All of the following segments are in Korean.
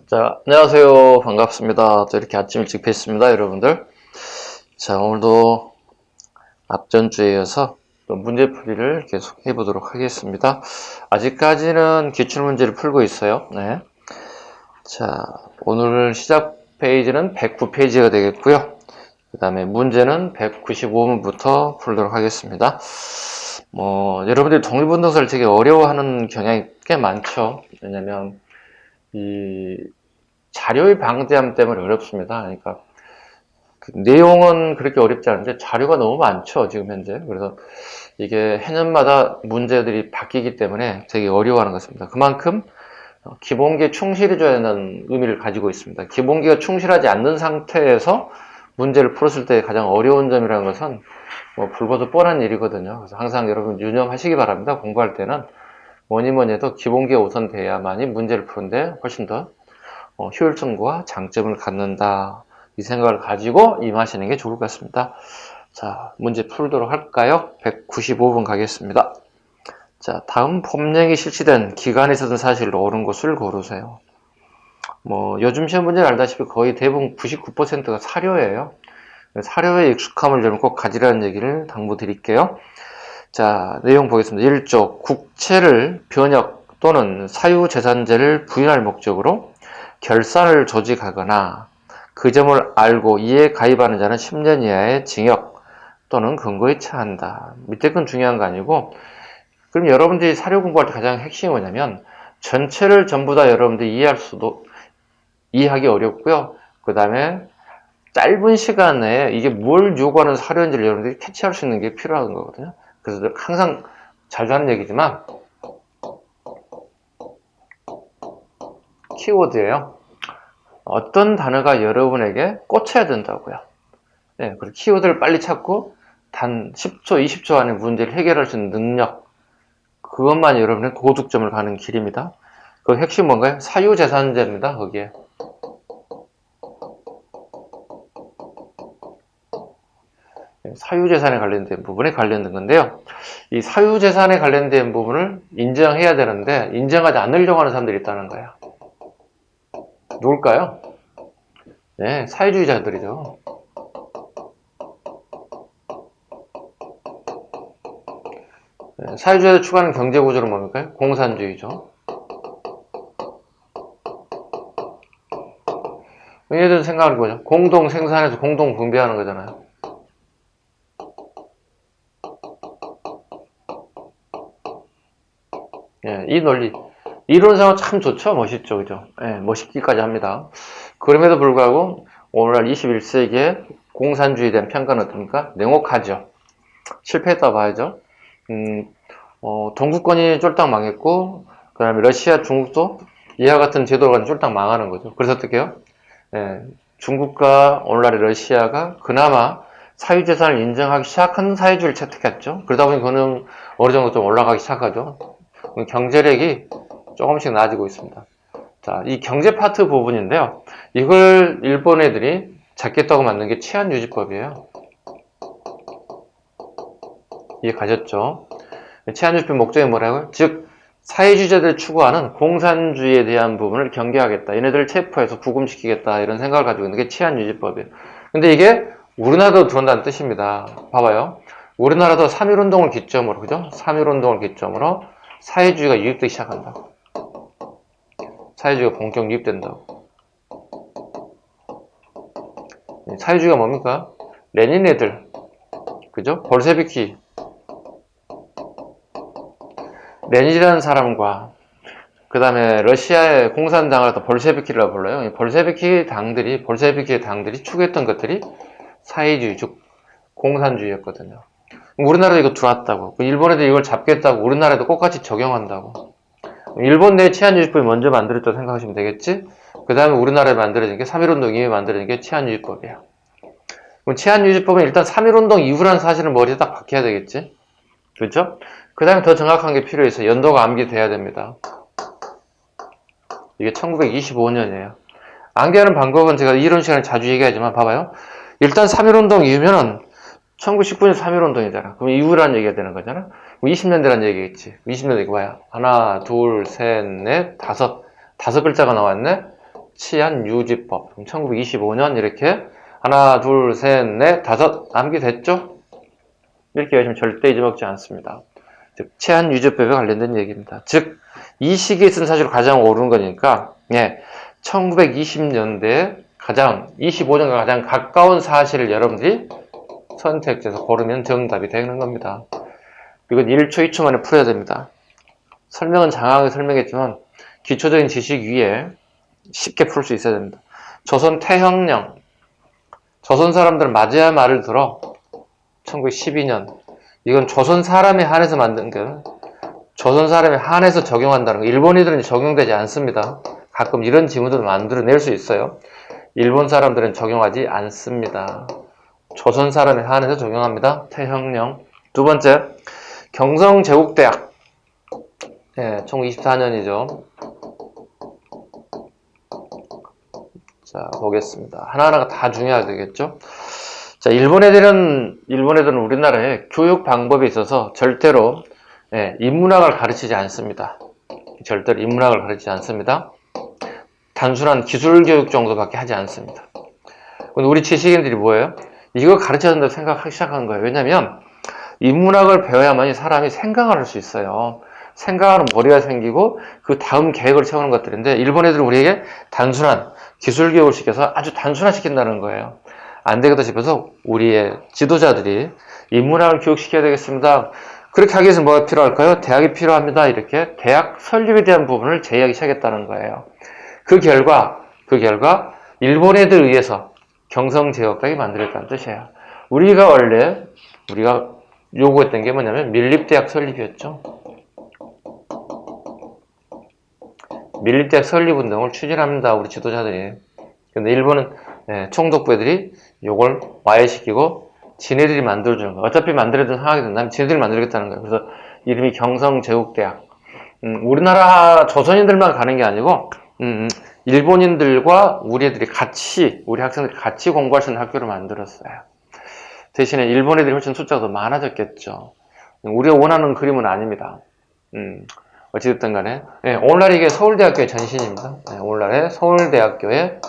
자, 안녕하세요. 반갑습니다. 또 이렇게 아침 일찍 뵙습니다, 여러분들. 자, 오늘도 앞전주에 이어서 또 문제풀이를 계속 해보도록 하겠습니다. 아직까지는 기출문제를 풀고 있어요. 네. 자, 오늘 시작 페이지는 109페이지가 되겠고요. 그 다음에 문제는 195문부터 풀도록 하겠습니다. 여러분들이 독립운동사를 되게 어려워하는 경향이 꽤 많죠. 왜냐면, 이 자료의 방대함 때문에 어렵습니다. 그러니까 내용은 그렇게 어렵지 않은데 자료가 너무 많죠, 지금 현재. 그래서 이게 해년마다 문제들이 바뀌기 때문에 되게 어려워하는 것 같습니다. 그만큼 기본기에 충실해줘야 하는 의미를 가지고 있습니다. 기본기가 충실하지 않는 상태에서 문제를 풀었을 때 가장 어려운 점이라는 것은 불보듯 뻔한 일이거든요. 그래서 항상 여러분 유념하시기 바랍니다. 공부할 때는 뭐니 해도 기본기가 우선돼야만이 문제를 푸는데 훨씬 더 효율성과 장점을 갖는다. 이 생각을 가지고 임하시는 게 좋을 것 같습니다. 자, 문제 풀도록 할까요? 195번 가겠습니다. 자, 다음 법령이 실시된 기간에 있었던 사실을 옳은 것을 고르세요. 요즘 시험 문제는 알다시피 거의 대부분 99%가 사료예요. 사료의 익숙함을 좀 꼭 가지라는 얘기를 당부드릴게요. 자, 내용 보겠습니다. 1조, 국채를 변역 또는 사유재산제를 부인할 목적으로 결산을 조직하거나 그 점을 알고 이에 가입하는 자는 10년 이하의 징역 또는 금고에 처한다. 밑에 건 중요한 거 아니고, 그럼 여러분들이 사료 공부할 때 가장 핵심이 뭐냐면 전체를 전부 다 여러분들이 이해하기 어렵고요. 그 다음에 짧은 시간에 이게 뭘 요구하는 사료인지를 여러분들이 캐치할 수 있는 게 필요한 거거든요. 그래서 항상 자주 하는 얘기지만 키워드예요. 어떤 단어가 여러분에게 꽂혀야 된다고요. 네, 그리고 키워드를 빨리 찾고 단 10초, 20초 안에 문제를 해결할 수 있는 능력, 그것만 여러분의 고득점을 가는 길입니다. 그 핵심 뭔가요? 사유재산제입니다. 거기에. 사유재산에 관련된 부분에 관련된 건데요. 이 사유재산에 관련된 부분을 인정해야 되는데 인정하지 않으려고 하는 사람들이 있다는 거예요. 누굴까요? 네, 사회주의자들이죠. 네, 사회주의자들 추구하는 경제구조는 뭡니까? 공산주의죠. 얘들 생각하는 거죠. 공동 생산해서 공동 분배하는 거잖아요. 예, 이 논리. 이론상은 참 좋죠. 멋있죠. 그죠? 예, 멋있기까지 합니다. 그럼에도 불구하고 오늘날 21세기에 공산주의에 대한 평가는 어떻습니까? 냉혹하죠. 실패했다 봐야죠. 동구권이 쫄딱 망했고, 그 다음에 러시아, 중국도 이와 같은 제도가 쫄딱 망하는 거죠. 그래서 어떻게 해요? 예, 중국과 오늘날의 러시아가 그나마 사유재산을 인정하기 시작한 사회주의를 채택했죠. 그러다 보니 그는 어느 정도 좀 올라가기 시작하죠. 경제력이 조금씩 나아지고 있습니다. 자, 이 경제 파트 부분인데요. 이걸 일본 애들이 잡겠다고 만든 게 치안유지법이에요. 이해 가셨죠? 치안유지법 목적이 뭐라고요? 즉, 사회주의자들이 추구하는 공산주의에 대한 부분을 경계하겠다. 얘네들을 체포해서 구금시키겠다. 이런 생각을 가지고 있는 게 치안유지법이에요. 근데 이게 우리나라도 들어온다는 뜻입니다. 봐봐요. 우리나라도 3.1운동을 기점으로, 그죠? 3.1운동을 기점으로 사회주의가 유입되기 시작한다고. 사회주의가 본격 유입된다고. 사회주의가 뭡니까? 레닌 애들, 그죠? 볼셰비키. 레닌이라는 사람과 그 다음에 러시아의 공산당을 또 볼셰비키라고 불러요. 볼셰비키의 당들이 추구했던 것들이 사회주의, 즉 공산주의였거든요. 우리나라도 이거 들어왔다고. 일본에도 이걸 잡겠다고. 우리나라에도 똑같이 적용한다고. 일본 내 치안유지법이 먼저 만들었다고 생각하시면 되겠지? 그 다음에 우리나라에 만들어진 게 3.1운동 이후에 만들어진 게 치안유지법이야. 그럼 치안유지법은 일단 3.1운동 이후라는 사실을 머리에 딱 박혀야 되겠지? 그렇죠? 그 다음에 더 정확한 게 필요해서 연도가 암기돼야 됩니다. 이게 1925년이에요. 암기하는 방법은 제가 이런 시간에 자주 얘기하지만 봐봐요. 일단 3.1운동 이후면은 1919년 3.1운동이잖아. 그럼 이후라는 얘기가 되는 거잖아. 그럼 20년대라는 얘기겠지. 20년대 이거 봐요. 하나, 둘, 셋, 넷, 다섯 글자가 나왔네. 치안유지법 1925년 이렇게 하나, 둘, 셋, 넷, 다섯 암기됐죠? 이렇게 외우시면 절대 잊어먹지 않습니다. 즉 치안유지법에 관련된 얘기입니다. 즉 이 시기에 쓴 사실로 가장 옳은 거니까 1920년대에 가장 25년과 가장 가까운 사실을 여러분들이 선택해서 고르면 정답이 되는 겁니다. 이건 1초, 2초 만에 풀어야 됩니다. 설명은 장황하게 설명했지만 기초적인 지식 위에 쉽게 풀 수 있어야 됩니다. 조선 태형령, 조선 사람들 맞아야 말을 들어 1912년. 이건 조선 사람에 한해서 만든 거, 조선 사람에 한해서 적용한다는 거. 일본인들은 적용되지 않습니다. 가끔 이런 지문도 만들어낼 수 있어요. 일본 사람들은 적용하지 않습니다. 조선 사람에 한해서 적용합니다. 태형령. 두 번째, 경성제국대학. 1924년이죠. 자, 보겠습니다. 하나하나가 다 중요해야 되겠죠? 자, 일본 애들은 우리나라의 교육 방법에 있어서 절대로 인문학을 가르치지 않습니다. 절대로 인문학을 가르치지 않습니다. 단순한 기술 교육 정도밖에 하지 않습니다. 근데 우리 지식인들이 뭐예요? 이거 가르쳐야 된다고 생각하기 시작한 거예요. 왜냐면 인문학을 배워야만이 사람이 생각을 할 수 있어요. 생각하는 머리가 생기고 그 다음 계획을 세우는 것들인데 일본 애들은 우리에게 단순한 기술 교육을 시켜서 아주 단순화시킨다는 거예요. 안 되겠다 싶어서 우리의 지도자들이 인문학을 교육시켜야 되겠습니다. 그렇게 하기 위해서 뭐가 필요할까요? 대학이 필요합니다. 이렇게 대학 설립에 대한 부분을 제의하기 시작했다는 거예요. 그 결과 일본 애들 의해서 경성제국대학이 만들어졌다는 뜻이에요. 우리가 요구했던 게 뭐냐면 밀립대학 설립이었죠. 밀립대학 설립운동을 추진합니다. 우리 지도자들이. 근데 일본은 총독부 애들이 요걸 와해시키고 지네들이 만들어주는 거예요. 어차피 만들어준 상황이 된다면 지네들이 만들겠다는 거예요. 그래서 이름이 경성제국대학. 우리나라 조선인들만 가는 게 아니고 일본인들과 우리 애들이 같이, 우리 학생들이 같이 공부할 수 있는 학교를 만들었어요. 대신에 일본 애들이 훨씬 숫자가 더 많아졌겠죠. 우리가 원하는 그림은 아닙니다. 어찌됐든 간에 오늘날 이게 서울대학교의 전신입니다. 오늘날의 서울대학교의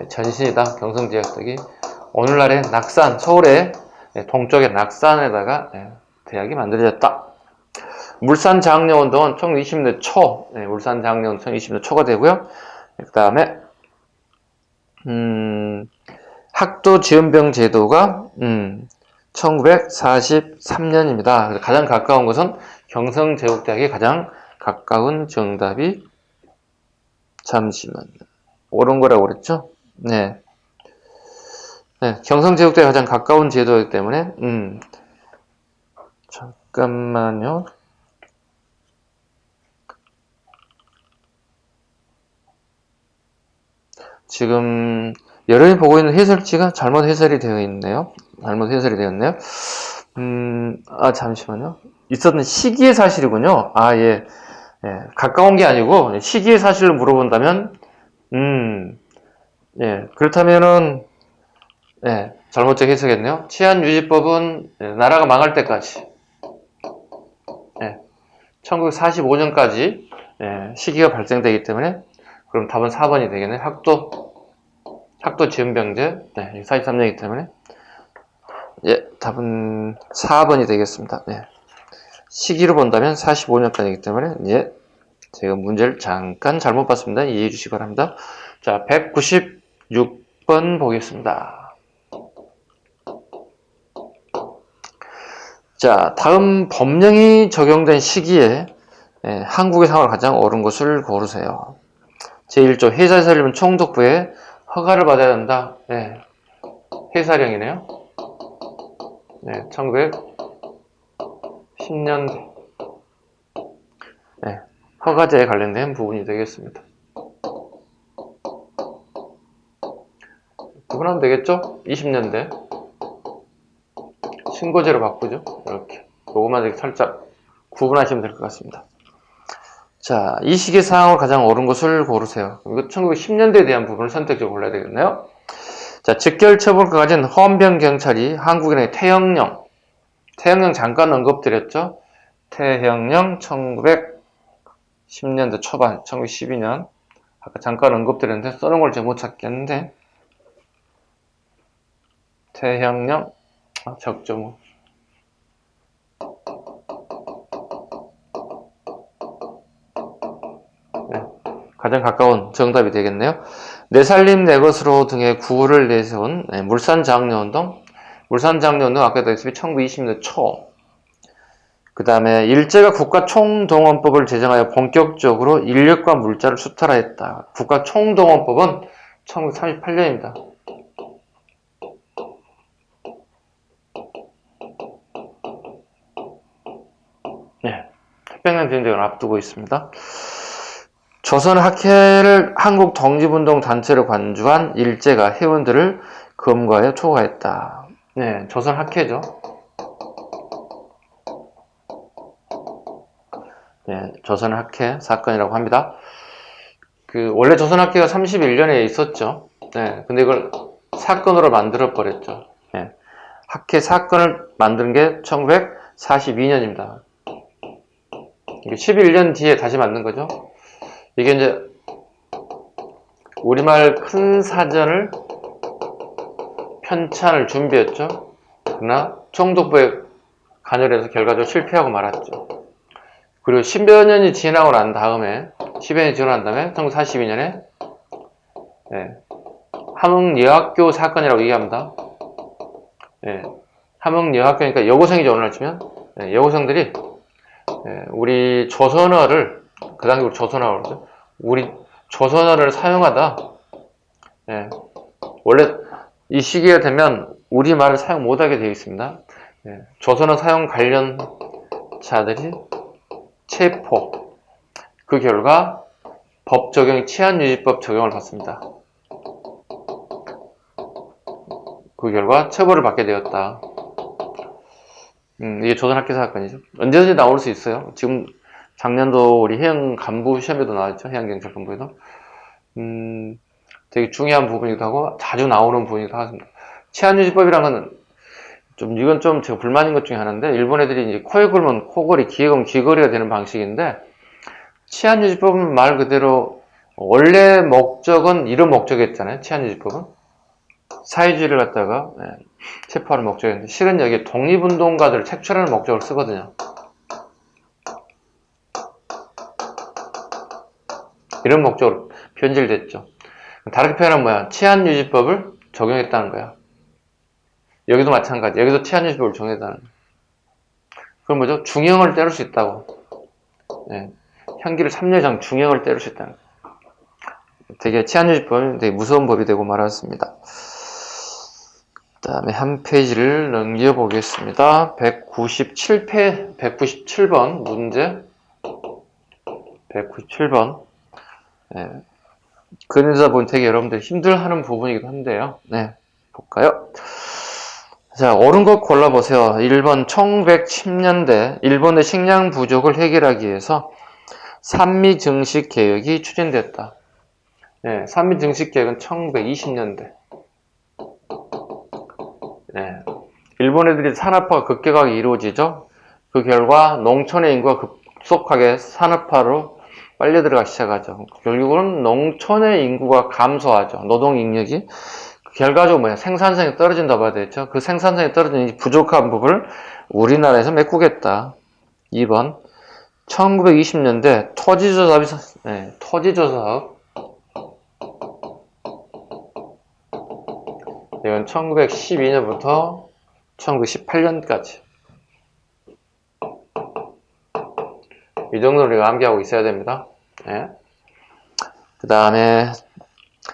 전신이다. 경성제국대학이 오늘날의 낙산, 서울의 동쪽의 낙산에다가 대학이 만들어졌다. 물산장려운동은 1920년대 초, 물산장려운동 1920년대 초가 되고요. 그 다음에 학도지원병 제도가 1943년입니다. 가장 가까운 것은 경성제국대학이 가장 가까운 정답이 잠시만요. 옳은 거라고 그랬죠? 네. 경성제국대학이 가장 가까운 제도이기 때문에 잠깐만요. 지금 여러분이 보고 있는 해설지가 잘못 해설이 되어 있네요. 잘못 해설이 되었네요. 잠시만요. 있었던 시기의 사실이군요. 가까운 게 아니고 시기의 사실을 물어본다면 그렇다면은 잘못되게 해석했네요. 치안유지법은 나라가 망할 때까지 1945년까지 시기가 발생되기 때문에 그럼 답은 4번이 되겠네. 학도지원병제 43년이기 때문에 답은 4번이 되겠습니다. 시기로 본다면 45년까지이기 때문에 제가 문제를 잠깐 잘못 봤습니다. 이해해 주시기 바랍니다. 자, 196번 보겠습니다. 자, 다음 법령이 적용된 시기에 한국의 상황을 가장 옳은 것을 고르세요. 제1조 회사에 설립은 총독부의 허가를 받아야 된다. 회사령이네요. 1910년대 허가제에 관련된 부분이 되겠습니다. 구분하면 되겠죠? 20년대 신고제로 바꾸죠. 이렇게 요것만 이렇게 살짝 구분하시면 될 것 같습니다. 자, 이 시기의 상황으로 가장 옳은 것을 고르세요. 이거 1910년대에 대한 부분을 선택적으로 골라야 되겠네요. 자, 직결처분과 가진 헌병경찰이 한국인의 태형령 잠깐 언급드렸죠. 태형령 1910년대 초반, 1912년 아까 잠깐 언급드렸는데 써놓은 걸 제가 못 찾겠는데 태형령 적죠 뭐. 네, 가장 가까운 정답이 되겠네요. 내 살림 내 것으로 등의 구호를 내세운 물산장려운동. 물산장려운동 아까도 했으면 1920년대 초. 그 다음에 일제가 국가총동원법을 제정하여 본격적으로 인력과 물자를 수탈하였다. 국가총동원법은 1938년입니다. 네, 태평양 전쟁을 앞두고 있습니다. 조선학회를 한국 독립운동 단체로 관주한 일제가 회원들을 검거하여 초과했다. 네, 조선학회죠. 네, 조선학회 사건이라고 합니다. 원래 조선학회가 31년에 있었죠. 네, 근데 이걸 사건으로 만들어 버렸죠. 네, 학회 사건을 만든 게 1942년입니다. 이게 11년 뒤에 다시 만든 거죠. 이게 이제 우리말 큰 사전을 편찬을 준비했죠. 그러나 총독부에 간여해서 결과적으로 실패하고 말았죠. 그리고 10여 년이 지나고 난 다음에 1942년에 함흥여학교 사건이라고 얘기합니다. 함흥여학교니까 여고생이죠. 오늘날 치면 여고생들이 우리 조선어를 그 당시 우리 조선어라고 그러죠. 우리 조선어를 사용하다 원래 이 시기가 되면 우리말을 사용 못하게 되어 있습니다. 조선어 사용 관련자들이 체포, 그 결과 법 적용, 치안유지법 적용을 받습니다. 그 결과 처벌을 받게 되었다. 이게 조선학교 사건이죠. 언제든지 나올 수 있어요. 지금 작년도 우리 해양 간부 시험에도 나왔죠. 해양경찰 간부에도. 되게 중요한 부분이기도 하고 자주 나오는 부분이기도 하습니다. 치안유지법이란 건 이건 좀 제가 불만인 것 중에 하나인데, 일본 애들이 이제 코에 걸면 코걸이, 귀에 걸면 귀걸이가 되는 방식인데, 치안유지법은 말 그대로 원래 목적은 이런 목적이었잖아요. 치안유지법은 사회주의를 갖다가 체포하는 목적이었는데, 실은 여기 독립운동가들을 색출하는 목적을 쓰거든요. 이런 목적으로 변질됐죠. 다르게 표현하면 뭐야? 치안유지법을 적용했다는 거야. 여기도 마찬가지. 여기도 치안유지법을 적용했다는 거야. 그럼 뭐죠? 중형을 때릴 수 있다고. 형기를 3년 이상 중형을 때릴 수 있다는 거야. 되게 치안유지법은 되게 무서운 법이 되고 말았습니다. 그 다음에 한 페이지를 넘겨보겠습니다. 197번 문제. 197번. 그러다 보니 되게 여러분들 힘들어하는 부분이기도 한데요. 볼까요? 자, 옳은 것 골라보세요. 1번 1910년대 일본의 식량 부족을 해결하기 위해서 산미 증식 개혁이 추진됐다. 산미 증식 개혁은 1920년대. 일본 애들이 산업화가 급격하게 이루어지죠. 그 결과 농촌의 인구가 급속하게 산업화로 빨려 들어가기 시작하죠. 결국은 농촌의 인구가 감소하죠. 노동 인력이. 결과적으로 뭐야? 생산성이 떨어진다고 봐야 되겠죠. 그 생산성이 떨어지는 부족한 부분을 우리나라에서 메꾸겠다. 2번 1920년대 토지조사업 이건 1912년부터 1918년까지 이 정도를 우리가 암기하고 있어야 됩니다. 그 다음에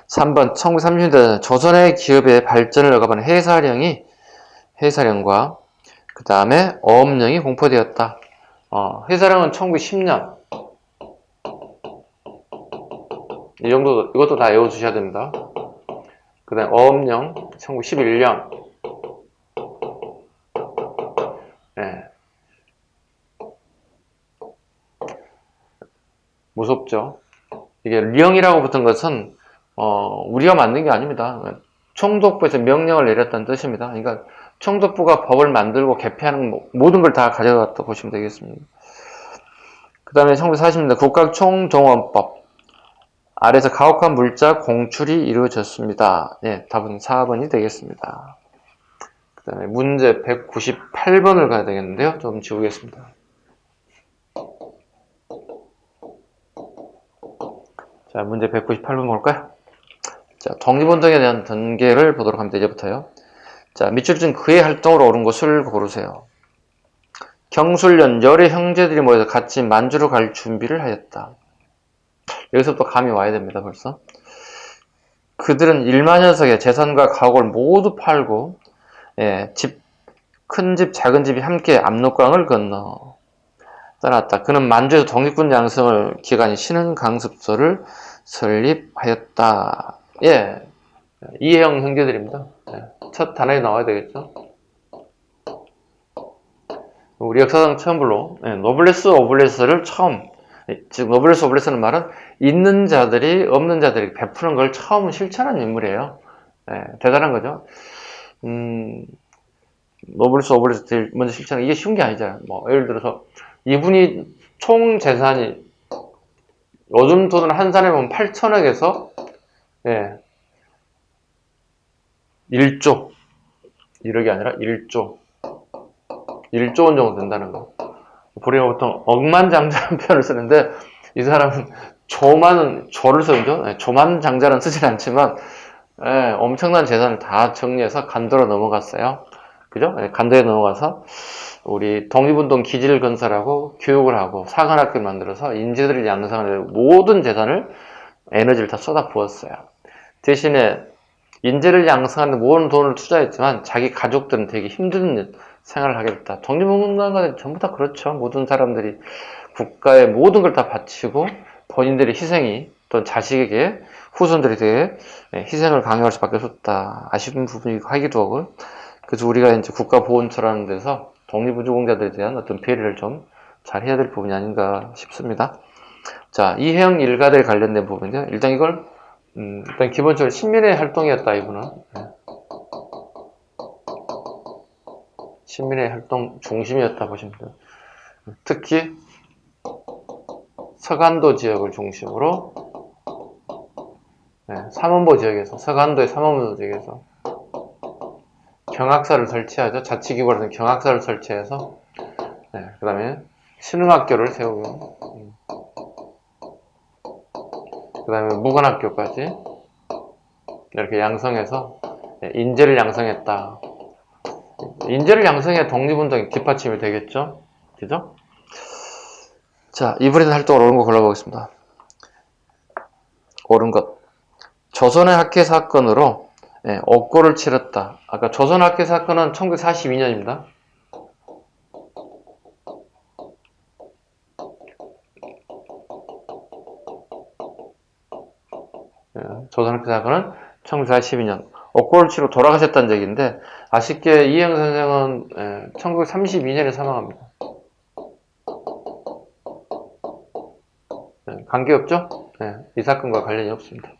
3번 1930년대 조선의 기업의 발전을 억압하는 해사령과 그 다음에 어업령이 공포되었다. 해사령은 1910년. 이 정도, 이것도 다 외워주셔야 됩니다. 그 다음에 어업령 1911년. 무섭죠. 이게 령이라고 붙은 것은 우리가 만든 게 아닙니다. 총독부에서 명령을 내렸다는 뜻입니다. 그러니까 총독부가 법을 만들고 개폐하는 모든 걸 다 가져갔다 보시면 되겠습니다. 그 다음에 1940년대 국가총동원법. 아래에서 가혹한 물자 공출이 이루어졌습니다. 네, 답은 4번이 되겠습니다. 그 다음에 문제 198번을 가야 되겠는데요. 좀 지우겠습니다. 자, 문제 198번 볼까요? 자, 독립운동에 대한 전개를 보도록 합니다. 이제부터요. 자, 밑줄 중 그의 활동으로 옳은 것을 고르세요. 경술련 열의 형제들이 모여서 같이 만주로 갈 준비를 하였다. 여기서부터 감이 와야 됩니다. 벌써. 그들은 1만 녀석의 재산과 가옥을 모두 팔고 큰 집, 작은 집이 함께 압록강을 건너 떠났다. 그는 만주에서 독립군 양성을 기간인 신흥강습소를 설립하였다. 예, 이해영 형제들입니다. 첫 단어에 나와야 되겠죠. 우리 역사상 처음으로 노블레스 오블레스를 처음, 즉 노블레스 오블레스는 말은 있는 자들이 없는 자들에게 베푸는 걸 처음 실천한 인물이에요. 대단한 거죠. 노블레스 오블레스 먼저 실천하는 이게 쉬운 게 아니잖아요. 뭐 예를 들어서 이분이 총 재산이 요즘 돈으로 한 사람에 보면 8천억에서 1조 1억이 아니라 1조 원 정도 된다는 거. 우리가 보통 억만장자라는 표현을 쓰는데 이 사람은 조를 쓰죠. 조만장자는 쓰진 않지만 엄청난 재산을 다 정리해서 간도로 넘어갔어요. 그죠? 간도에 넘어가서 우리 독립운동 기지를 건설하고 교육을 하고 사관학교를 만들어서 인재들을 양성하는 모든 재산을 에너지를 다 쏟아 부었어요. 대신에 인재를 양성하는 모든 돈을 투자했지만 자기 가족들은 되게 힘든 생활을 하게 됐다. 독립운동가들 전부 다 그렇죠. 모든 사람들이 국가의 모든 걸 다 바치고 본인들의 희생이 또 자식에게 후손들이 되게 희생을 강요할 수밖에 없었다. 아쉬운 부분이 하기도 하고 그래서 우리가 이제 국가보훈처라는 데서 독립우주공자들에 대한 어떤 배려를 좀 잘 해야 될 부분이 아닌가 싶습니다. 자, 이해영 일가들 관련된 부분인데요. 일단 이걸 일단 기본적으로 신민의 활동이었다. 이분은 신민의 활동 중심이었다 보시면 돼요. 특히 서간도 지역을 중심으로 삼원보 지역에서 서간도의 삼원보 지역에서 경학사를 설치하죠. 자치기구라는 경학사를 설치해서 그 다음에 신흥학교를 세우고 그 다음에 무관학교까지 이렇게 양성해서 인재를 양성했다. 인재를 양성해야 독립운동이 뒷받침이 되겠죠? 그죠? 자, 이분에 대한 활동을 옳은 거 골라보겠습니다. 옳은 것. 조선의 학회 사건으로 옥고를 치렀다. 아까 조선 학회 사건은 1942년입니다. 조선 학회 사건은 1942년. 옥고를 치러 돌아가셨다는 얘기인데 아쉽게 이해영 선생은 1932년에 사망합니다. 관계없죠? 이 사건과 관련이 없습니다.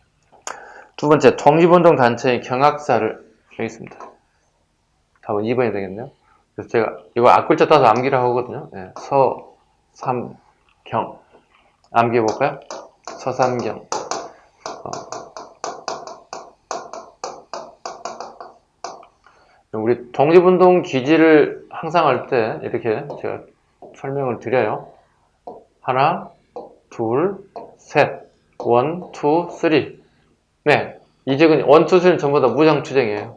두 번째, 독립운동 단체의 경학사를 여기 있습니다. 답은 2번이 되겠네요. 그래서 제가 이거 앞글자 따서 암기를 하거든요. 서삼경 암기해 볼까요? 서삼경. 우리 독립운동 기지를 항상 할 때 이렇게 제가 설명을 드려요. 하나, 둘, 셋, 원, 투, 쓰리. 네, 이 지역은 원, 투, 쓰리는 전부 다 무장투쟁이에요.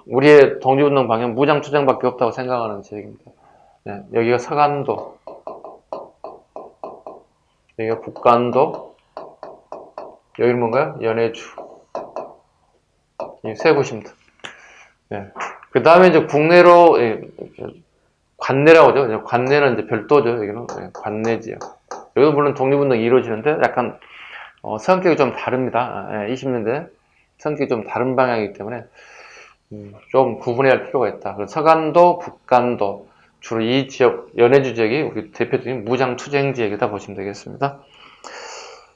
우리의 독립운동 방향 무장투쟁밖에 없다고 생각하는 지역입니다. 네, 여기가 서간도, 여기가 북간도, 여기는 뭔가요? 연해주. 세 곳입니다. 네. 그 다음에 이제 국내로 관내라고 하죠. 관내는 이제 별도죠. 여기는 관내 지역. 여기도 물론 독립운동이 이루어지는데 약간 성격이 좀 다릅니다. 20년대 성격이 좀 다른 방향이기 때문에 좀 구분해야 할 필요가 있다. 그래서 서간도, 북간도 주로 이 지역, 연해주 지역이 우리 대표적인 무장투쟁 지역이다 보시면 되겠습니다.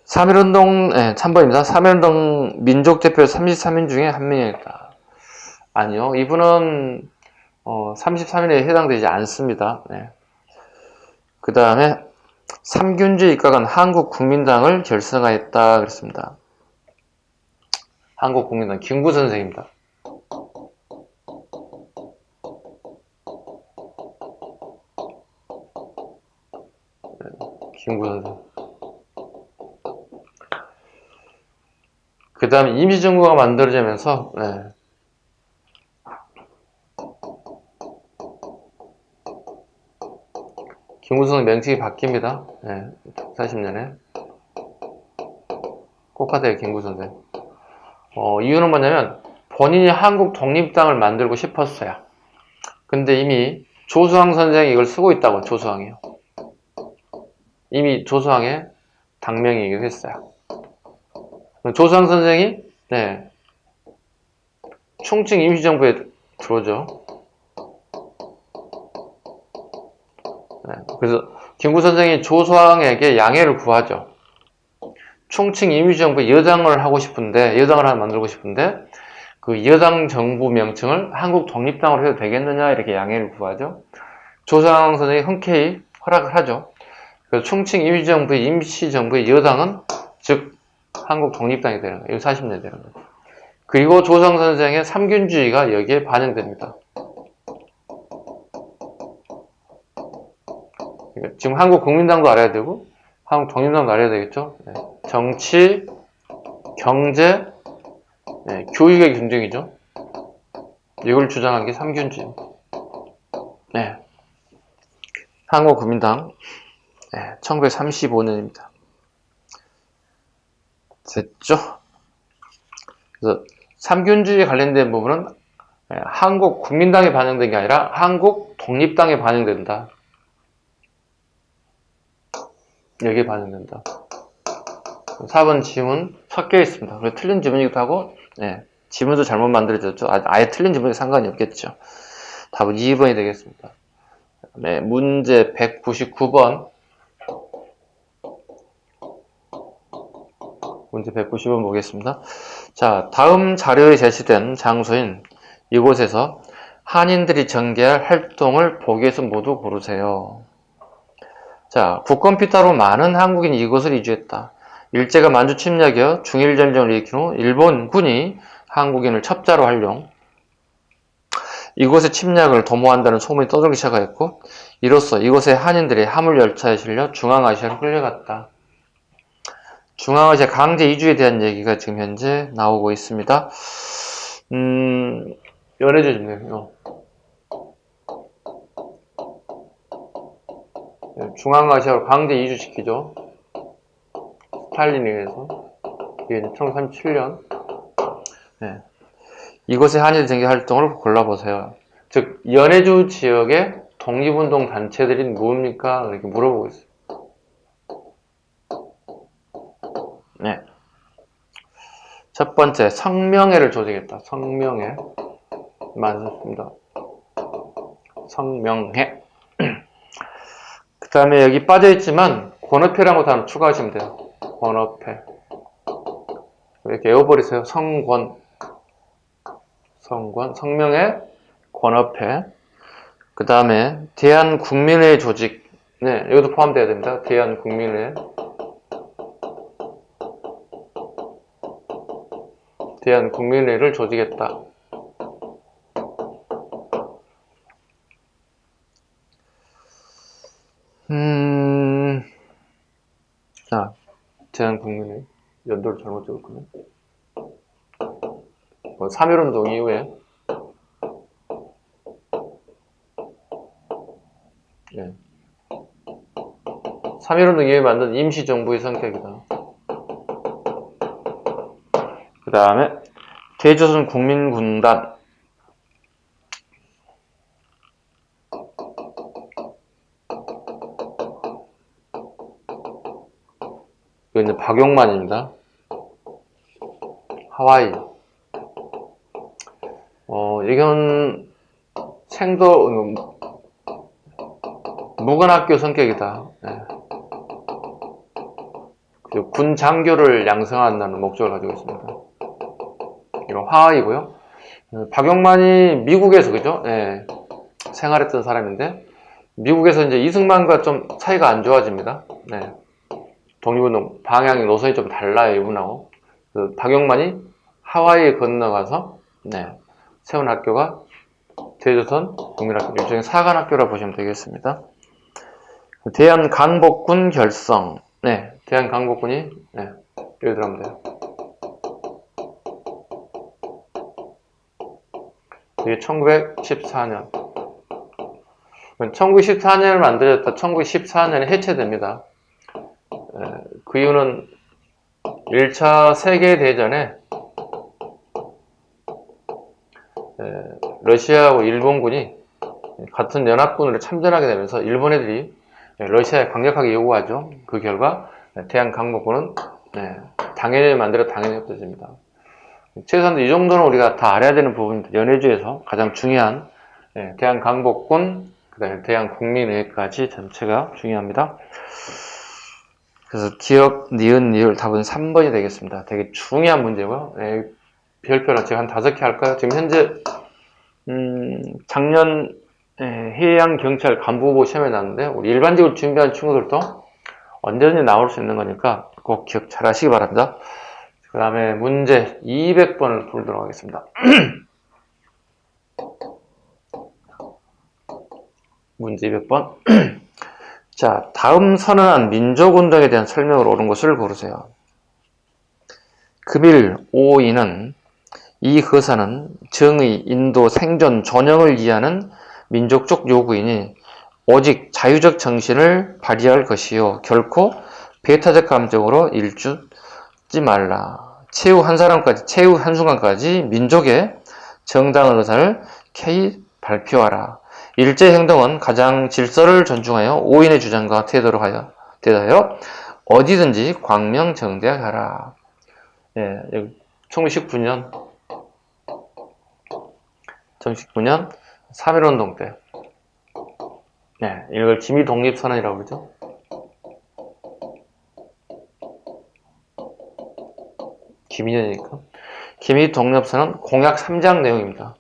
3.1운동, 참고입니다. 3.1운동 민족 대표 33인 중에 한 명이었다. 아니요. 이분은 33인에 해당되지 않습니다. 그 다음에 삼균주의 입각은 한국국민당을 결성하였다 그랬습니다. 한국국민당 김구 선생입니다. 김구 선생. 그 다음에 임시정부가 만들어지면서 김구 선생 명칭이 바뀝니다. 40년에 꽃카드의 김구 선생. 이유는 뭐냐면 본인이 한국 독립당을 만들고 싶었어요. 근데 이미 조수왕 선생이 이걸 쓰고 있다고. 조수왕이요. 이미 조수왕의 당명이기도 했어요. 조수왕 선생이 충칭 임시정부에 들어오죠. 그래서 김구 선생이 조수왕에게 양해를 구하죠. 충칭 임시정부에 여당을 하고 싶은데, 여당을 하나 만들고 싶은데, 그 여당 정부 명칭을 한국 독립당으로 해도 되겠느냐, 이렇게 양해를 구하죠. 조수왕 선생이 흔쾌히 허락을 하죠. 그래서 충칭 임시정부의 여당은, 즉, 한국 독립당이 되는 거예요. 40년 되는 거예요. 그리고 조수왕 선생의 삼균주의가 여기에 반영됩니다. 그러니까 지금 한국 국민당도 알아야 되고, 한국 독립당도 알아야 되겠죠. 정치, 경제, 교육의 균등이죠. 이걸 주장한 게 삼균주의. 한국 국민당 1935년입니다. 됐죠? 그래서 삼균주의에 관련된 부분은 한국 국민당에 반영된 게 아니라 한국 독립당에 반영된다. 여기에 반영된다. 4번 지문 섞여 있습니다. 그래서 틀린 지문이기도 하고, 지문도 잘못 만들어졌죠. 아예 틀린 지문이 상관이 없겠죠. 답은 2번이 되겠습니다. 문제 199번. 문제 190번 보겠습니다. 자, 다음 자료에 제시된 장소인 이곳에서 한인들이 전개할 활동을 보기에서 모두 고르세요. 자, 국권피 따로 많은 한국인이 이곳을 이주했다. 일제가 만주 침략이어 중일전쟁을 일으킨 후 일본군이 한국인을 첩자로 활용, 이곳의 침략을 도모한다는 소문이 떠돌기 시작하였고, 이로써 이곳의 한인들이 화물열차에 실려 중앙아시아로 끌려갔다. 중앙아시아 강제 이주에 대한 얘기가 지금 현재 나오고 있습니다. 연해주시네요. 중앙아시아로 강제 이주시키죠. 스탈린에 의해서. 이게 1937년. 이곳의 한일 전개 활동을 골라보세요. 즉, 연해주 지역의 독립운동 단체들이 뭡니까? 이렇게 물어보고 있어요. 첫 번째, 성명회를 조직했다. 성명회. 맞습니다. 성명회. 그 다음에 여기 빠져있지만, 권업회라고 단어 추가하시면 돼요. 권업회. 이렇게 외워버리세요. 성권. 성명회, 권업회. 그 다음에, 대한국민회 조직. 이것도 포함되어야 됩니다. 대한국민회. 대한국민회를 조직했다. 자, 대한국민회. 연도를 잘못 적었군요. 3.1운동 이후에 3.1운동 이후에 만든 임시정부의 성격이다. 그 다음에 대조선 국민군단. 이건 박용만입니다. 하와이. 이건 무관학교 성격이다. 군 장교를 양성한다는 목적을 가지고 있습니다. 이건 하와이고요. 박용만이 미국에서 그죠? 생활했던 사람인데 미국에서 이제 이승만과 좀 사이가 안 좋아집니다. 네. 독립운동 방향이 노선이 좀 달라요, 이분하고. 그 박용만이 하와이에 건너가서 네, 세운 학교가 대조선 국민학교, 일종의 사관학교라 보시면 되겠습니다. 대한강복군 결성. 네, 대한강복군이 네, 여기 들어가면 돼요. 이게 1914년. 1914년을 만들었다. 1914년에 해체됩니다. 그 이유는 1차 세계대전에 러시아하고 일본군이 같은 연합군으로 참전하게 되면서 일본 애들이 러시아에 강력하게 요구하죠. 그 결과 대한강복군은 당연히 만들어 당연히 없어집니다. 최소한 이 정도는 우리가 다 알아야 되는 부분입니다. 연해주에서 가장 중요한 대한강복군, 그 다음에 대한국민회까지 전체가 중요합니다. 그래서 기억, 니은, 니을 답은 3번이 되겠습니다. 되게 중요한 문제고요. 별표랑 제가 한 5개 할까요? 지금 현재 작년 해양경찰 간부후보 시험에 나왔는데 우리 일반직으로 준비한 친구들도 언제든지 나올 수 있는 거니까 꼭 기억 잘 하시기 바랍니다. 그 다음에 문제 200번을 풀도록 하겠습니다. 문제 200번. 자, 다음 선언한 민족운동에 대한 설명으로 옳은 것을 고르세요. 금일 5인은 이 거사는 정의, 인도, 생존, 존영을 위하는 민족적 요구이니 오직 자유적 정신을 발휘할 것이요 결코 배타적 감정으로 일주지 말라. 최후 한 사람까지, 최후 한순간까지 민족의 정당한 의사를 K 발표하라. 일제 행동은 가장 질서를 존중하여 5인의 주장과 태도를 대하여 어디든지 광명정대하라. 예, 1919년 3.1운동 때 이걸 기미독립선언이라고 그러죠. 기미년이니까. 기미독립선언 공약 3장 내용입니다.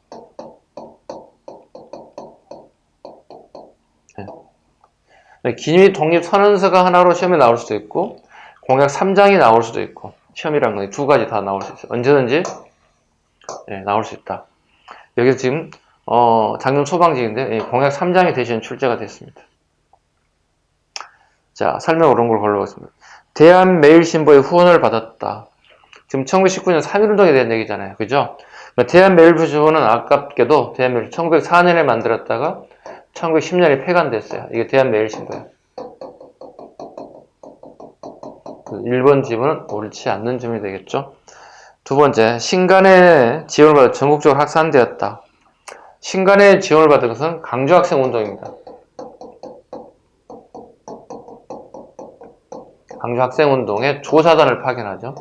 기미독립선언서가 하나로 시험에 나올 수도 있고 공약 3장이 나올 수도 있고 시험이란 건 두 가지 다 나올 수 있어요. 언제든지 나올 수 있다. 여기서 지금 작년 소방직인데 공약 3장이 대신 출제가 됐습니다. 자, 설명 옳은 걸 골라보겠습니다. 대한매일신보의 후원을 받았다. 지금 1919년 3.1운동에 대한 얘기잖아요. 그죠? 대한매일신보는 아깝게도 대한매일 1904년에 만들었다가 1910년에 폐간됐어요. 이게 대한매일신보예요. 1번 지문은 옳지 않는 점이 되겠죠. 두 번째, 신간의 지원을 받아 전국적으로 확산되었다. 신간의 지원을 받은 것은 강주학생운동입니다. 강주학생운동에 조사단을 파견하죠.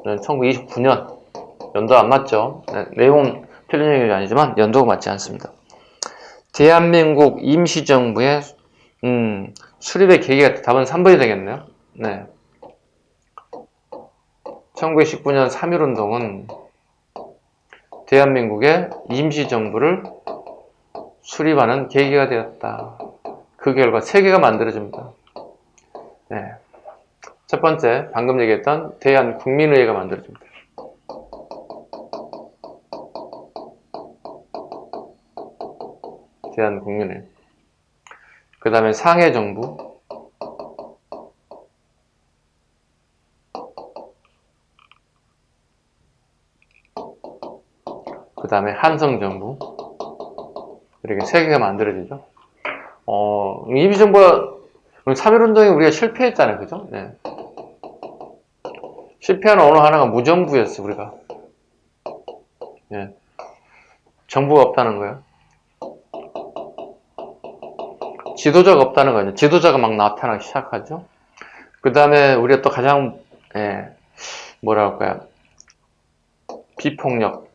1929년 연도 안 맞죠. 내용은 틀린 얘기가 아니지만 연도가 맞지 않습니다. 대한민국 임시정부의 수립의 계기가 답은 3번이 되겠네요. 1919년 3.1운동은 대한민국의 임시정부를 수립하는 계기가 되었다. 그 결과 세계가 만들어집니다. 첫 번째, 방금 얘기했던 대한국민의회가 만들어집니다. 대한국민회의. 그 다음에 상해정부. 그 다음에 한성정부. 이렇게 세 개가 만들어지죠. 임시정부가 3.1운동에 우리가 실패했잖아요. 그죠? 실패한 어느 하나가 무정부였어, 우리가. 정부가 없다는 거예요. 지도자가 없다는 거죠. 지도자가 막 나타나기 시작하죠. 그 다음에 우리가 또 가장, 뭐라 할까요? 비폭력.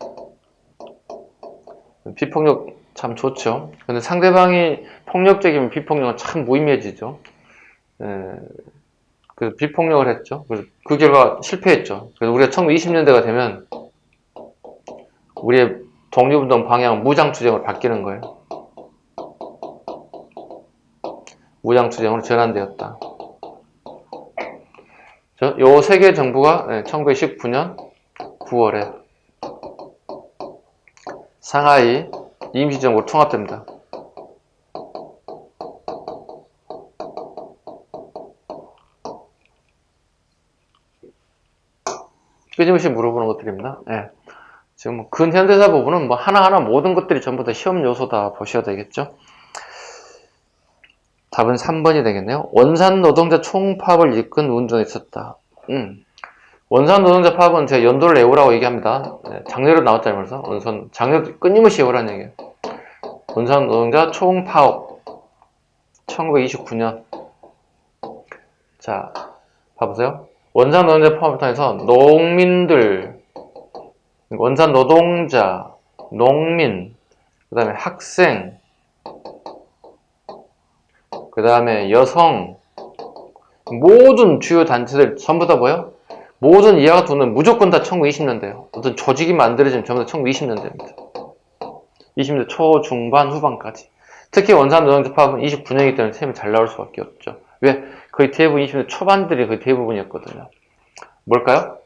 비폭력 참 좋죠. 근데 상대방이 폭력적이면 비폭력은 참 무의미해지죠. 그래서 비폭력을 했죠. 그래서 그 결과 실패했죠. 그래서 우리가 1920년대가 되면 우리의 독립운동 방향은 무장투쟁으로 바뀌는 거예요. 무장투쟁으로 전환되었다. 요 세 개 정부가 1919년 9월에 상하이 임시정부로 통합됩니다. 끊임없이 물어보는 것들입니다. 예. 지금 근현대사 부분은 뭐 하나하나 모든 것들이 전부 다 시험 요소다 보셔야 되겠죠. 답은 3번이 되겠네요. 원산 노동자 총파업을 이끈 운동이 있었다. 원산 노동자 파업은 제가 연도를 외우라고 얘기합니다. 네, 작년에도 나왔잖아요. 그래서 작년 끊임없이 외우라는 얘기예요. 원산 노동자 총파업 1929년. 자, 봐보세요. 원산 노동자 파업을 통해서 농민들, 원산 노동자, 농민, 그 다음에 학생, 그 다음에 여성, 모든 주요 단체들 전부 다 뭐예요? 모든 이하 같은 는 무조건 다 1920년대예요. 어떤 조직이 만들어지면 전부 다 1920년대입니다. 20년대 초, 중반, 후반까지. 특히 원산 노동자 파업은 29년이기 때문에 셈이 잘 나올 수밖에 없죠. 왜? 거의 대부분 20년대 초반들이 거의 대부분이었거든요. 뭘까요?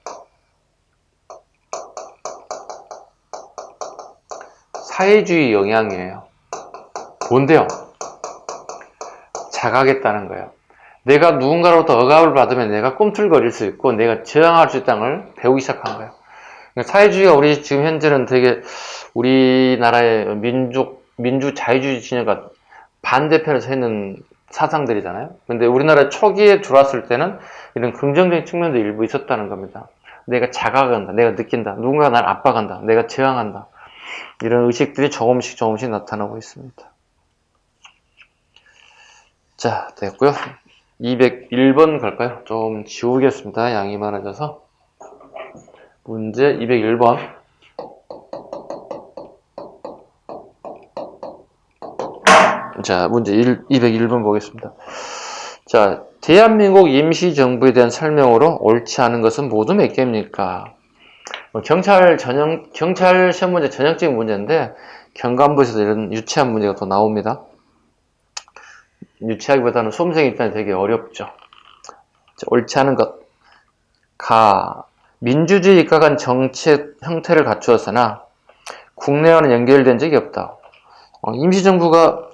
사회주의 영향이에요. 뭔데요? 자각했다는 거예요. 내가 누군가로부터 억압을 받으면 내가 꿈틀거릴 수 있고 내가 저항할 수 있다는 걸 배우기 시작한 거예요. 사회주의가 우리 지금 현재는 되게 우리나라의 민주 자유주의 진영과 반대편에 서 있는 사상들이잖아요. 근데 우리나라 초기에 들어왔을 때는 이런 긍정적인 측면도 일부 있었다는 겁니다. 내가 자각한다, 내가 느낀다, 누군가 날 압박한다, 내가 저항한다. 이런 의식들이 조금씩 나타나고 있습니다. 자, 됐고요. 201번 갈까요? 좀 지우겠습니다. 양이 많아져서. 문제 201번. 자, 문제 201번 보겠습니다. 자, 대한민국 임시정부에 대한 설명으로 옳지 않은 것은 모두 몇 개입니까? 경찰 시험 문제 전형적인 문제인데, 경감부에서도 이런 유치한 문제가 또 나옵니다. 유치하기보다는 수험생 입장에 되게 어렵죠. 자, 옳지 않은 것. 민주주의 입각한 정책 형태를 갖추었으나 국내와는 연결된 적이 없다. 임시정부가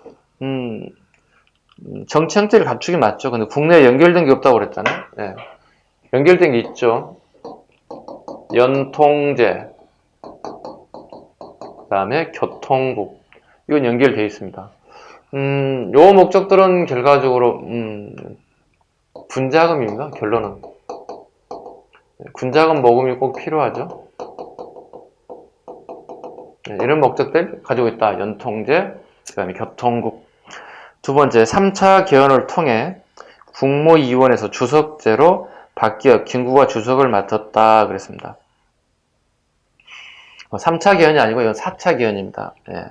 정치 형태를 갖추긴 맞죠. 근데 국내에 연결된 게 없다고 그랬잖아요. 네. 연결된 게 있죠. 연통제, 그 다음에 교통국. 이건 연결되어 있습니다. 요 목적들은 결과적으로 군자금입니다. 결론은. 군자금 모금이 꼭 필요하죠. 네, 이런 목적들 가지고 있다. 연통제, 그 다음에 교통국. 두 번째, 3차 개헌을 통해 국무위원회에서 주석제로 바뀌어 김구가 주석을 맡았다 그랬습니다. 3차 개헌이 아니고 이건 4차 개헌입니다. 예.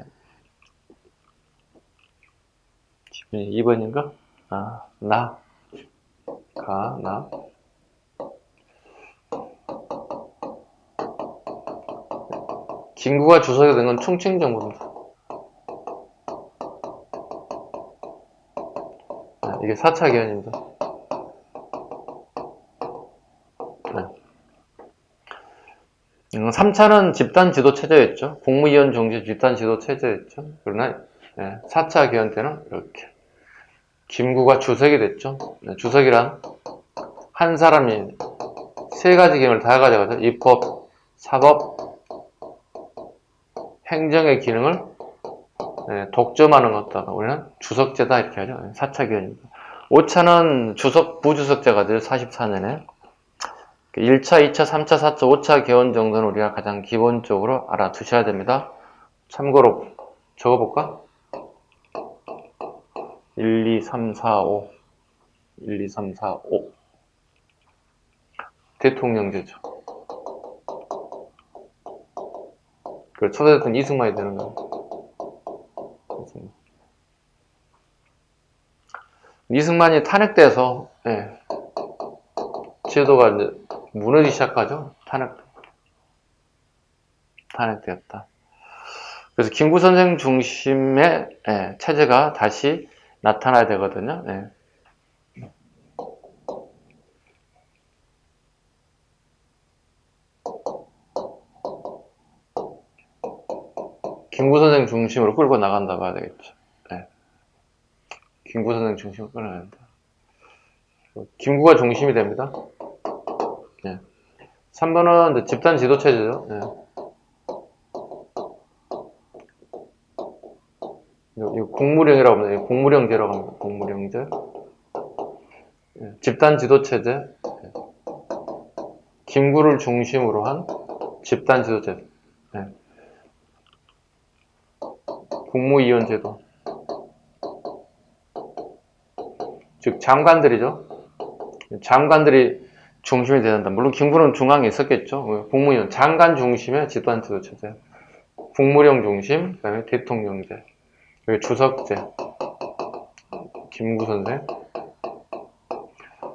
2번인가? 나. 김구가 주석이 된 건 충칭정부입니다. 이게 4차 개헌입니다. 네. 3차는 집단 지도 체제였죠. 국무위원 중심 집단 지도 체제였죠. 그러나 4차 개헌 때는 이렇게 김구가 주석이 됐죠. 주석이란 한 사람이 세 가지 기능을 다 가져가죠. 입법, 사법, 행정의 기능을 독점하는 것다. 우리는 주석제다 이렇게 하죠. 4차 개헌입니다. 5차는 부주석제가 돼요. 44년에. 1차, 2차, 3차, 4차, 5차 개헌 정도는 우리가 가장 기본적으로 알아두셔야 됩니다. 참고로 적어볼까? 1, 2, 3, 4, 5. 1, 2, 3, 4, 5. 대통령제죠. 그 초대됐던 이승만이 되는 거예요. 이승만이 탄핵돼서 제도가 이제 무너지기 시작하죠. 탄핵되었다. 그래서 김구 선생 중심의 체제가 다시 나타나야 되거든요. 네. 김구 선생 중심으로 끌고 나간다고 해야 되겠죠. 네. 김구 선생 중심으로 끌어낸다. 김구가 중심이 됩니다. 네. 3번은 집단 지도체제죠. 네. 이거 공무령이라고 합니다. 공무령제라고 합니다. 공무령제. 네. 집단 지도체제. 네. 김구를 중심으로 한 집단 지도체제. 네. 국무위원제도. 즉 장관들이죠. 장관들이 중심이 되야 된다. 물론 김구는 중앙에 있었겠죠. 국무위원, 장관 중심의 집단 지도체제. 국무령 중심, 그 다음에 대통령제, 여기 주석제, 김구 선생.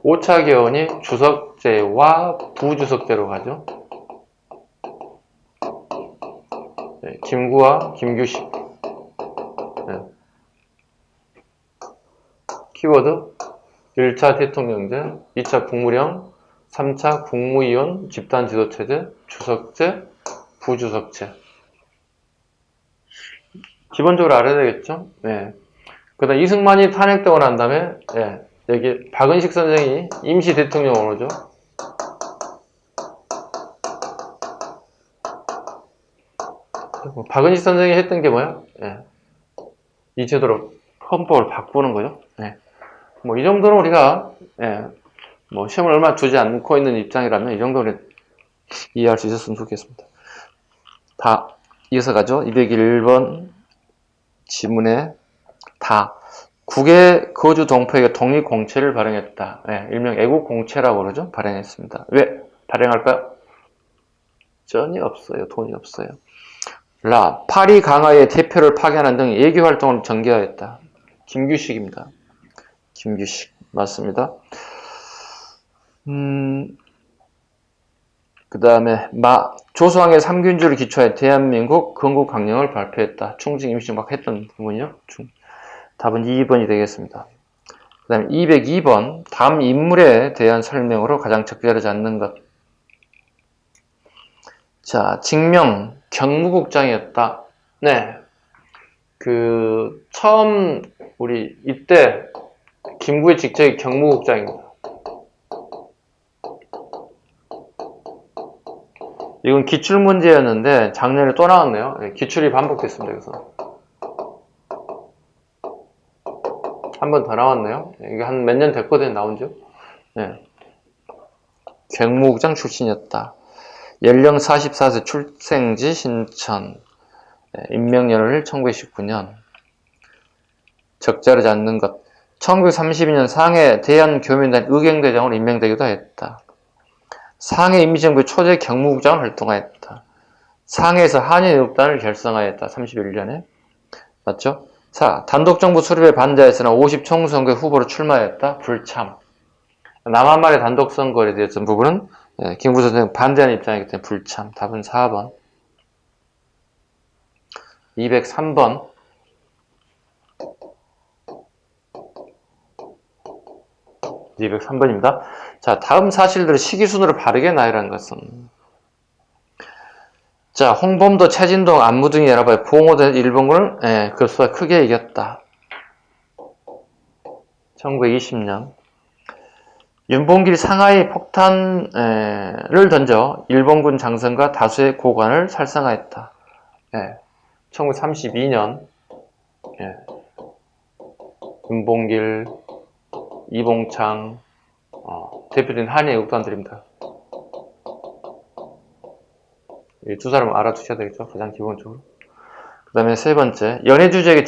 5차 개헌이 주석제와 부주석제로 가죠. 네, 김구와 김규식. 네. 키워드 1차 대통령제, 2차 국무령, 3차 국무위원, 집단 지도체제, 주석제, 부주석제. 기본적으로 알아야 되겠죠? 네. 그 다음 이승만이 탄핵되고 난 다음에, 네. 여기 박은식 선생이 임시 대통령으로 오죠. 박은식 선생이 했던 게 뭐야? 네. 이 제도로 헌법을 바꾸는 거죠. 네. 뭐 이 정도는 우리가 뭐 시험을 얼마 두지 않고 있는 입장이라면 이 정도는 이해할 수 있었으면 좋겠습니다. 다 이어서 가죠. 201번 지문에 다 국외 거주 동포에게 독립공채를 발행했다. 일명 애국공채라고 그러죠. 발행했습니다. 왜 발행할까요? 전혀 없어요. 돈이 없어요. 파리 강화의 대표를 파견하는 등 외교활동을 전개하였다. 김규식입니다. 김규식 맞습니다. 그 다음에 조소왕의 3군주를 기초해 대한민국 건국강령을 발표했다. 충직 임시 막 했던 부분이요. 답은 2번이 되겠습니다. 그 다음에 202번 다음 인물에 대한 설명으로 가장 적절하지 않는 것. 자, 직명 경무국장이었다. 네, 처음 우리 이때 김구의 직책이 경무국장입니다. 이건 기출문제였는데 작년에 또 나왔네요. 기출이 반복됐습니다. 그래서 한 번 더 나왔네요. 이게 한 몇 년 됐거든요. 나온죠. 네. 경무국장 출신이었다. 연령 44세, 출생지 신천, 임명연월 1919년. 적절하지 않는 것. 1932년 상해 대한교민단 의경대장으로 임명되기도 했다. 상해 임시정부의 초대 경무국장을 활동하였다. 상해에서 한인애국단을 결성하였다. 31년에. 맞죠? 4. 단독정부 수립에 반대했으나 50총선거에 후보로 출마했다. 불참. 남한말의 단독선거에 대해서 부분은 김구 선생은 반대하는 입장이기 때문에 불참. 답은 4번. 203번. 자, 다음 사실들을 시기순으로 바르게 나열한 것은 자, 홍범도, 최진동, 안무 등이 여러 번 부흥호된 일본군을 그것보다 크게 이겼다. 1920년 윤봉길 상하이 폭탄을 던져 일본군 장성과 다수의 고관을 살상하였다. 1932년 윤봉길, 이봉창 대표적인 한인 애국단들입니다. 이 두 사람을 알아두셔야 되겠죠. 가장 기본적으로. 그 다음에 세 번째, 연해주지역의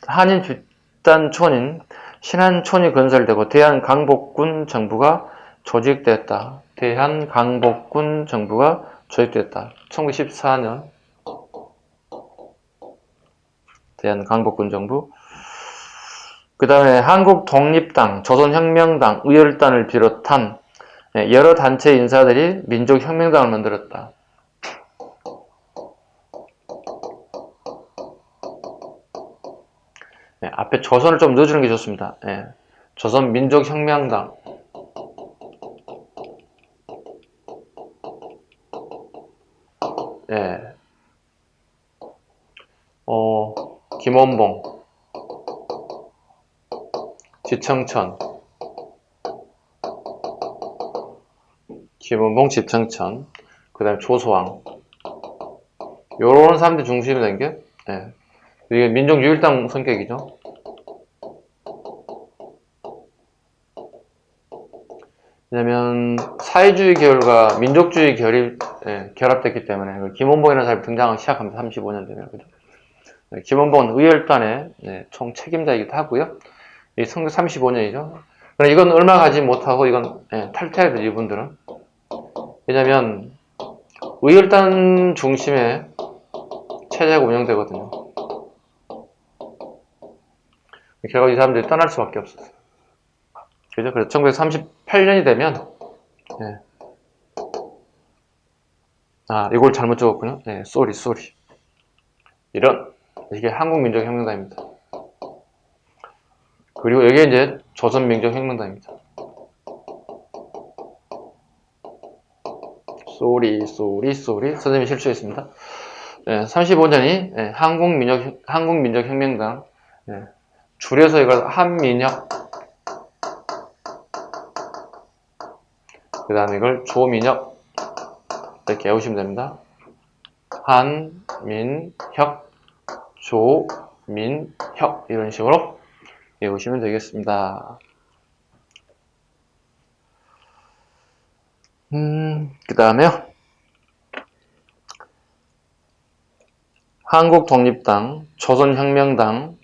한인 집단촌인 신안촌이 건설되고 대한강복군 정부가 조직됐다. 대한강복군 정부가 조직됐다. 1914년 대한강복군 정부. 그 다음에 한국독립당, 조선혁명당, 의열단을 비롯한 여러 단체 인사들이 민족혁명당을 만들었다. 앞에 조선을 좀 넣어주는 게 좋습니다. 조선민족혁명당. 김원봉, 지청천, 김원봉, 지청천, 그 다음에 조소왕. 요런 사람들 중심이 된 게, 이게 민족유일당 성격이죠. 왜냐면, 사회주의 계열과 민족주의 계열이 결합됐기 때문에, 김원봉이라는 사람이 등장하기 시작합니다. 35년 되면. 그죠? 김원봉은 의열단의 총 책임자이기도 하고요. 이 성격 35년이죠. 그러나 이건 얼마 가지 못하고, 이건 탈퇴해야 돼요, 이분들은. 왜냐면, 의열단 중심의 체제가 운영되거든요. 결국 이 사람들이 떠날 수밖에 없었어요. 그죠? 그래서 1938년이 되면, 이걸 잘못 적었군요. 쏘리. 이게 한국민족혁명당입니다. 그리고 여기에 이제 조선민족혁명당입니다. 쏘리. 선생님이 실수했습니다. 35년이 한국민족혁명당. 줄여서 이걸 한민혁. 그 다음에 이걸 조민혁. 이렇게 외우시면 됩니다. 한민혁, 조민혁. 이런 식으로 외우시면 되겠습니다. 그 다음에요. 한국독립당, 조선혁명당,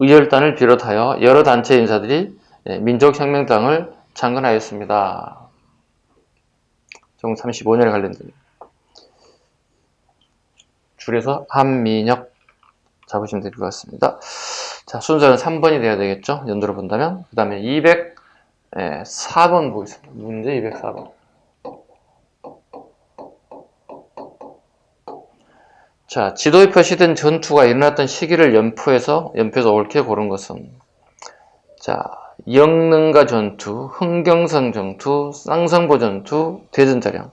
의열단을 비롯하여 여러 단체 인사들이 민족혁명당을 창건하였습니다. 1935년에 관련된 줄여서 한민혁 잡으시면 될 것 같습니다. 자, 순서는 3번이 돼야 되겠죠? 연도로 본다면. 그 다음에 204번 보겠습니다. 문제 204번. 자, 지도에 표시된 전투가 일어났던 시기를 연표해서 옳게 고른 것은, 자, 영능가 전투, 흥경성 전투, 쌍성보 전투, 대전자령.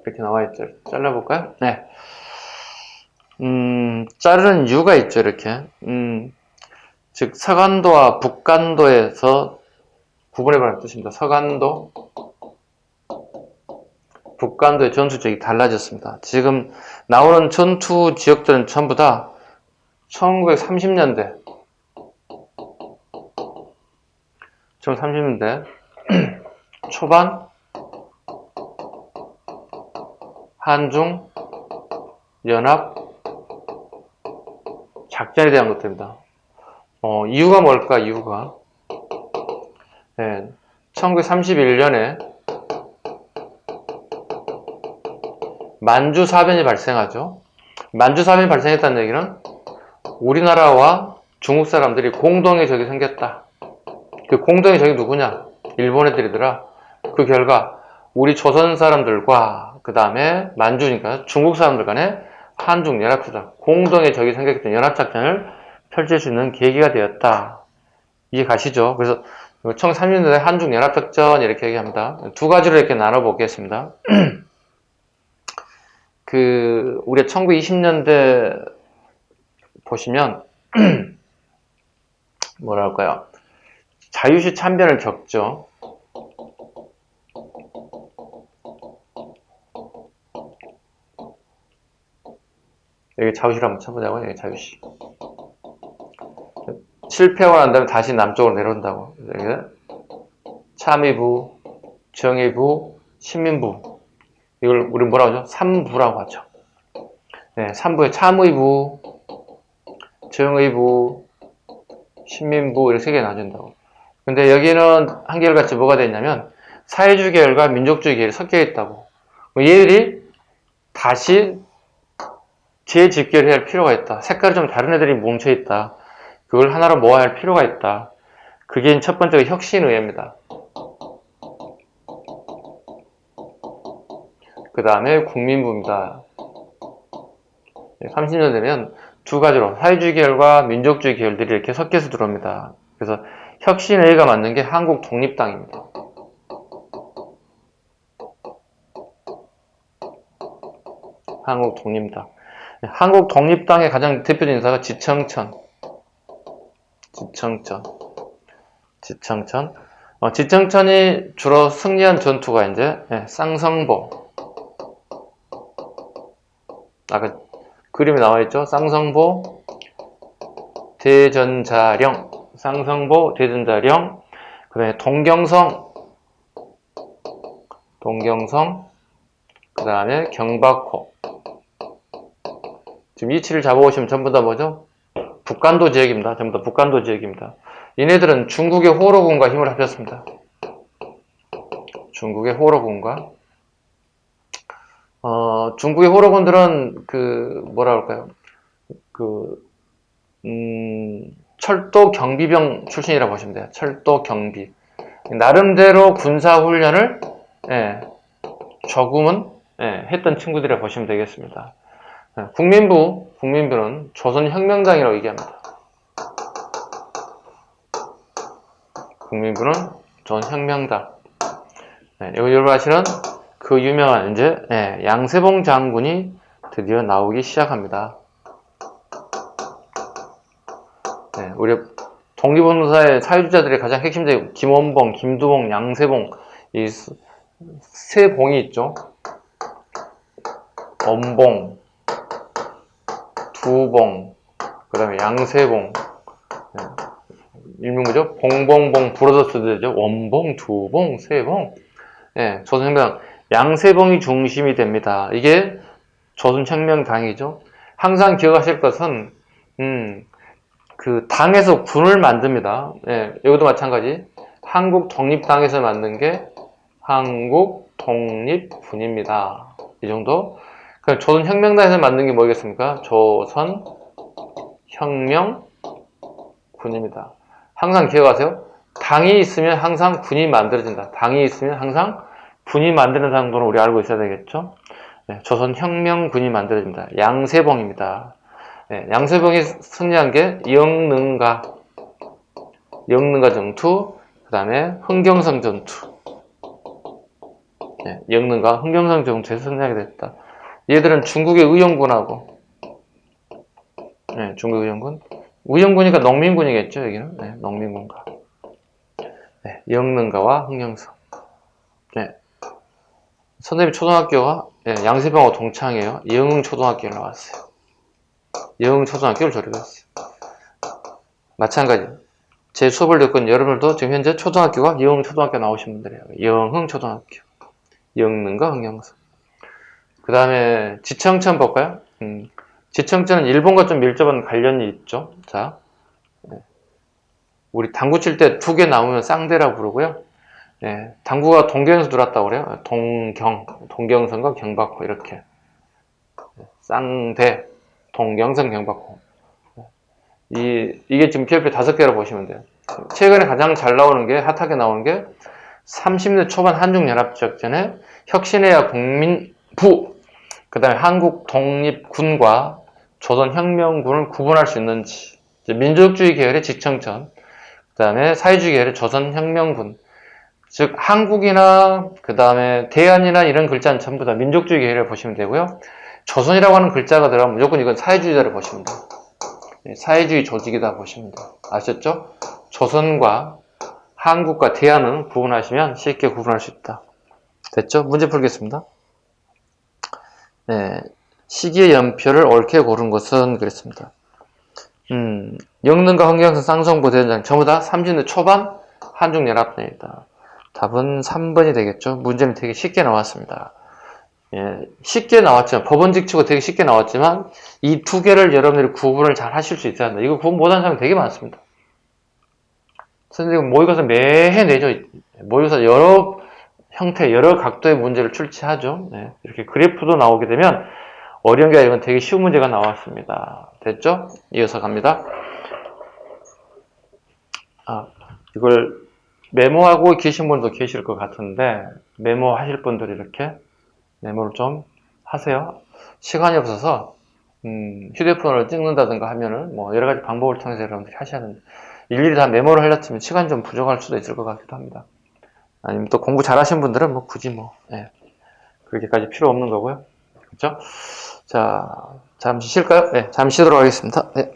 이렇게 나와있죠. 잘라볼까요? 네. 자르는 이유가 있죠, 이렇게. 즉, 서간도와 북간도에서 구분해보라는 뜻입니다. 서간도, 북간도의 전투적이 달라졌습니다. 지금 나오는 전투 지역들은 전부 다 1930년대, 1930년대 초반 한중 연합 작전에 대한 것들입니다. 이유가 뭘까? 이유가 1931년에 만주사변이 발생하죠. 만주사변이 발생했다는 얘기는 우리나라와 중국 사람들이 공동의 적이 생겼다. 그 공동의 적이 누구냐? 일본 애들이더라. 그 결과 우리 조선 사람들과 그 다음에 만주니까 중국 사람들 간에 한중 연합작전, 공동의 적이 생겼기 때문에 연합작전을 펼칠 수 있는 계기가 되었다. 이해 가시죠? 그래서 1930년대 한중 연합작전 이렇게 얘기합니다. 두 가지로 이렇게 나눠보겠습니다. 우리가 1920년대 보시면, 뭐랄까요. 자유시 참변을 겪죠. 여기 자유시를 한번 쳐보자고요. 여기 자유시. 실패하고 난 다음에 다시 남쪽으로 내려온다고. 여기 참의부, 정의부, 신민부. 이걸 우리 뭐라고 하죠? 3부라고 하죠. 3부에 참의부, 정의부, 신민부 이렇게 세 개 나눠준다고. 근데 여기는 한결같이 뭐가 되냐면 사회주의 계열과 민족주의 계열이 섞여 있다고. 얘들이 다시 재집결해야 할 필요가 있다. 색깔이 좀 다른 애들이 뭉쳐있다. 그걸 하나로 모아야 할 필요가 있다. 그게 첫 번째가 혁신의회입니다. 그 다음에 국민부입니다. 30년 되면 두 가지로 사회주의 계열과 민족주의 계열들이 이렇게 섞여서 들어옵니다. 그래서 혁신 A가 맞는 게 한국 독립당입니다. 한국 독립당. 한국 독립당의 가장 대표적인 인사가 지청천. 지청천이 주로 승리한 전투가 이제 쌍성보. 아까 그림에 나와 있죠? 쌍성보, 대전자령, 쌍성보, 대전자령, 그 다음에 동경성, 그 다음에 경박호. 지금 위치를 잡아오시면 전부 다 뭐죠? 북간도 지역입니다. 전부 다 북간도 지역입니다. 얘네들은 중국의 호로군과 힘을 합쳤습니다. 중국의 호로군과 중국의 호로군들은 뭐라 할까요? 철도 경비병 출신이라고 보시면 돼요. 철도 경비. 나름대로 군사훈련을 조금은 했던 친구들이라고 보시면 되겠습니다. 국민부는 조선혁명당이라고 얘기합니다. 국민부는 조선혁명당. 여러분 아시는 그 유명한 이제 양세봉 장군이 드디어 나오기 시작합니다. 우리 독립운동사의 사회주자들의 가장 핵심적인 김원봉, 김두봉, 양세봉 이 세 봉이 있죠. 원봉, 두봉, 그 다음에 양세봉. 일명 뭐죠? 봉봉봉 브로더스 되죠. 원봉, 두봉, 세봉. 조선혁명 양세봉이 중심이 됩니다. 이게 조선혁명당이죠. 항상 기억하실 것은 그 당에서 군을 만듭니다. 여기도 마찬가지. 한국 독립당에서 만든 게 한국 독립군입니다. 이 정도. 조선혁명당에서 만든 게 뭐겠습니까? 조선혁명군입니다. 항상 기억하세요. 당이 있으면 항상 군이 만들어진다. 당이 있으면 항상 군이 만드는 정도는 우리 알고 있어야 되겠죠? 조선혁명군이 만들어진다. 양세봉입니다. 양세봉이 승리한 게 영능가 전투, 그 다음에 흥경성 전투. 영능가, 흥경성 전투에서 승리하게 됐다. 얘들은 중국의 의용군하고, 중국 의용군. 의용군이니까 농민군이겠죠, 여기는. 농민군가. 영능가와 흥경성. 선생님 초등학교가 양세봉하고 동창이에요. 영흥초등학교를 나왔어요. 영흥초등학교를 졸업했어요. 마찬가지. 제 수업을 듣고 여러분들도 지금 현재 초등학교가 영흥초등학교 나오신 분들이에요. 영흥초등학교. 영능과 흥경성. 그 다음에 지청천 볼까요? 지청천은 일본과 좀 밀접한 관련이 있죠. 자, 우리 당구 칠 때 두 개 나오면 쌍대라고 부르고요. 당구가 동경에서 들어왔다고 그래요. 동경성과 경박호 이렇게. 쌍대, 동경성, 경박호. 이게 지금 기업표 5개라고 보시면 돼요. 최근에 가장 잘 나오는 게, 핫하게 나오는 게 30년 초반 한중연합작전에 혁신해야 국민부, 그 다음에 한국 독립군과 조선혁명군을 구분할 수 있는지, 민족주의 계열의 지청천, 그 다음에 사회주의 계열의 조선혁명군, 즉 한국이나 그 다음에 대한이나 이런 글자는 전부 다 민족주의 계열을 보시면 되고요. 조선이라고 하는 글자가 들어가면 무조건 이건 사회주의자를 보시면 돼요. 사회주의 조직이다 보시면 돼요. 아셨죠? 조선과 한국과 대한은 구분하시면 쉽게 구분할 수 있다. 됐죠? 문제 풀겠습니다. 시기의 연표를 옳게 고른 것은 그랬습니다. 영능과 흥경성, 쌍성보, 대전장 전부 다 30년 초반 한중연합전이다. 답은 3번이 되겠죠. 문제는 되게 쉽게 나왔습니다. 쉽게 나왔지만, 법원직 치고 되게 쉽게 나왔지만, 이 두 개를 여러분들이 구분을 잘 하실 수 있어야 한다. 이거 구분 못하는 사람이 되게 많습니다. 선생님, 모의고사 매해 내죠. 모의고사 여러 형태, 여러 각도의 문제를 출제하죠. 이렇게 그래프도 나오게 되면, 어려운 게 아니라 이건 되게 쉬운 문제가 나왔습니다. 됐죠? 이어서 갑니다. 이걸 메모하고 계신 분도 계실 것 같은데, 메모하실 분들이 이렇게 메모를 좀 하세요. 시간이 없어서 휴대폰을 찍는다든가 하면은 뭐 여러 가지 방법을 통해서 여러분들이 하셔야 됩니다. 일일이 다 메모를 하려 치면 시간이 좀 부족할 수도 있을 것 같기도 합니다. 아니면 또 공부 잘하시는 분들은 뭐 굳이 뭐 그렇게까지 필요 없는 거고요. 그렇죠? 자, 잠시 쉴까요? 네, 잠시 쉬도록 하겠습니다. 네.